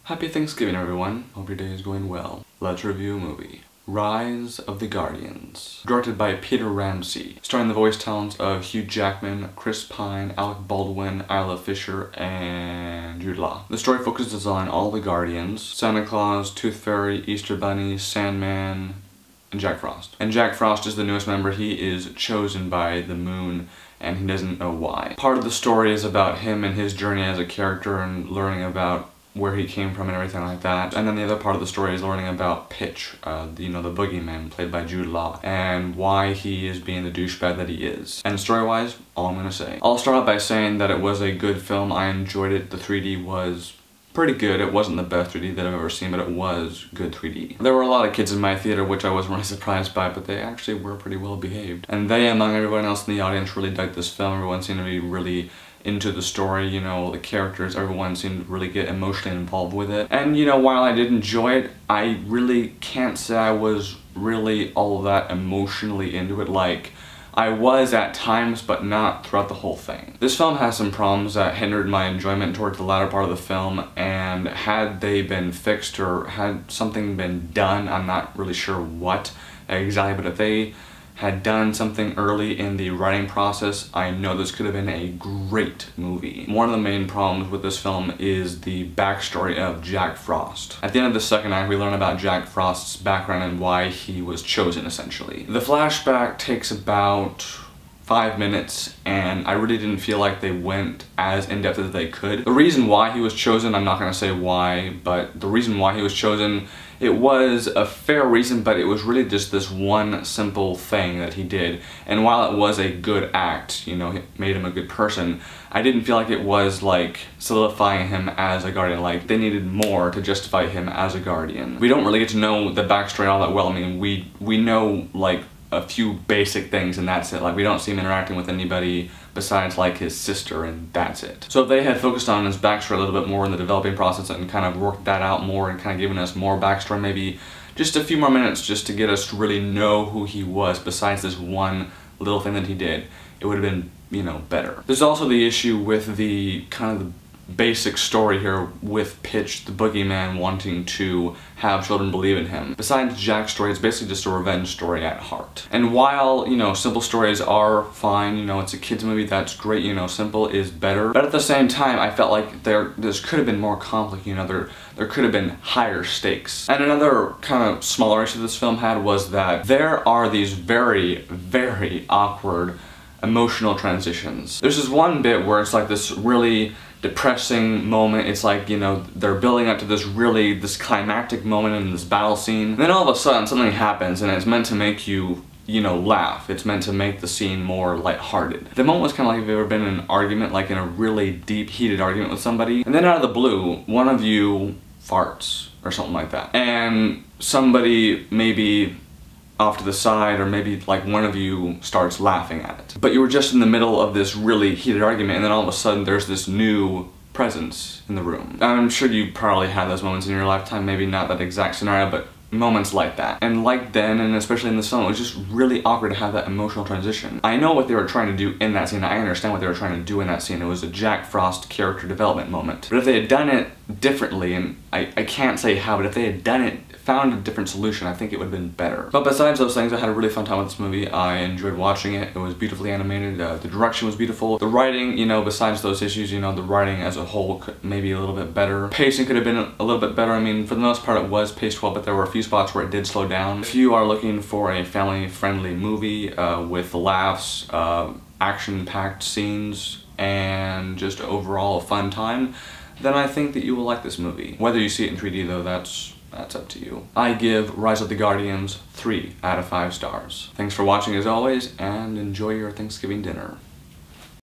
Happy Thanksgiving, everyone. Hope your day is going well. Let's review a movie. Rise of the Guardians. Directed by Peter Ramsey. Starring the voice talents of Hugh Jackman, Chris Pine, Alec Baldwin, Isla Fisher, and Jude Law. The story focuses on all the Guardians: Santa Claus, Tooth Fairy, Easter Bunny, Sandman, and Jack Frost. And Jack Frost is the newest member. He is chosen by the moon, and he doesn't know why. Part of the story is about him and his journey as a character and learning about where he came from and everything like that. And then the other part of the story is learning about Pitch, the boogeyman played by Jude Law, and why he is being the douchebag that he is. And story-wise, all I'm gonna say. I'll start out by saying that it was a good film. I enjoyed it. The 3D was pretty good. It wasn't the best 3D that I've ever seen, but it was good 3D. There were a lot of kids in my theater, which I wasn't really surprised by, but they actually were pretty well behaved. And they, among everyone else in the audience, really dug this film. Everyone seemed to be really into the story, you know, the characters, everyone seemed to really get emotionally involved with it. And, you know, while I did enjoy it, I really can't say I was really all that emotionally into it. Like, I was at times, but not throughout the whole thing. This film has some problems that hindered my enjoyment towards the latter part of the film, and had they been fixed or had something been done, I'm not really sure what exactly, but if they had done something early in the writing process, I know this could have been a great movie. One of the main problems with this film is the backstory of Jack Frost. At the end of the second act, we learn about Jack Frost's background and why he was chosen, essentially. The flashback takes about 5 minutes, and I really didn't feel like they went as in-depth as they could. The reason why he was chosen, I'm not gonna say why, but the reason why he was chosen, it was a fair reason, but it was really just this one simple thing that he did. And while it was a good act, you know, it made him a good person, I didn't feel like it was like solidifying him as a guardian. Like, they needed more to justify him as a guardian. We don't really get to know the backstory all that well. I mean, we know like a few basic things and that's it. Like, we don't see him interacting with anybody besides like his sister, and that's it. So if they had focused on his backstory a little bit more in the developing process and kind of worked that out more and kind of given us more backstory, maybe just a few more minutes just to get us to really know who he was besides this one little thing that he did, it would have been, you know, better. There's also the issue with the kind of the basic story here with Pitch, the boogeyman, wanting to have children believe in him. Besides Jack's story, it's basically just a revenge story at heart. And while, you know, simple stories are fine, you know, it's a kid's movie, that's great, you know, simple is better. But at the same time, I felt like this could have been more complex, you know, there could have been higher stakes. And another kind of smaller issue this film had was that there are these very, very awkward emotional transitions. There's this one bit where it's like this really depressing moment. It's like, you know, they're building up to this climactic moment in this battle scene. And then all of a sudden something happens and it's meant to make you, you know, laugh. It's meant to make the scene more lighthearted. The moment was kind of like if you've ever been in an argument, like in a really deep, heated argument with somebody, and then out of the blue, one of you farts or something like that. And somebody maybe off to the side, or maybe like one of you starts laughing at it. But you were just in the middle of this really heated argument, and then all of a sudden there's this new presence in the room. I'm sure you probably had those moments in your lifetime, maybe not that exact scenario, but moments like that. And like then, and especially in this film, it was just really awkward to have that emotional transition. I know what they were trying to do in that scene. I understand what they were trying to do in that scene. It was a Jack Frost character development moment. But if they had done it differently, and I can't say how, but if they had done it, found a different solution, I think it would have been better. But besides those things, I had a really fun time with this movie. I enjoyed watching it. It was beautifully animated. The direction was beautiful. The writing, you know, besides those issues, you know, the writing as a whole could maybe a little bit better. Pacing could have been a little bit better. I mean, for the most part, it was paced well, but there were a few spots where it did slow down. If you are looking for a family-friendly movie with laughs, action-packed scenes, and just overall a fun time, then I think that you will like this movie. Whether you see it in 3D though, that's up to you. I give Rise of the Guardians 3 out of 5 stars. Thanks for watching as always, and enjoy your Thanksgiving dinner.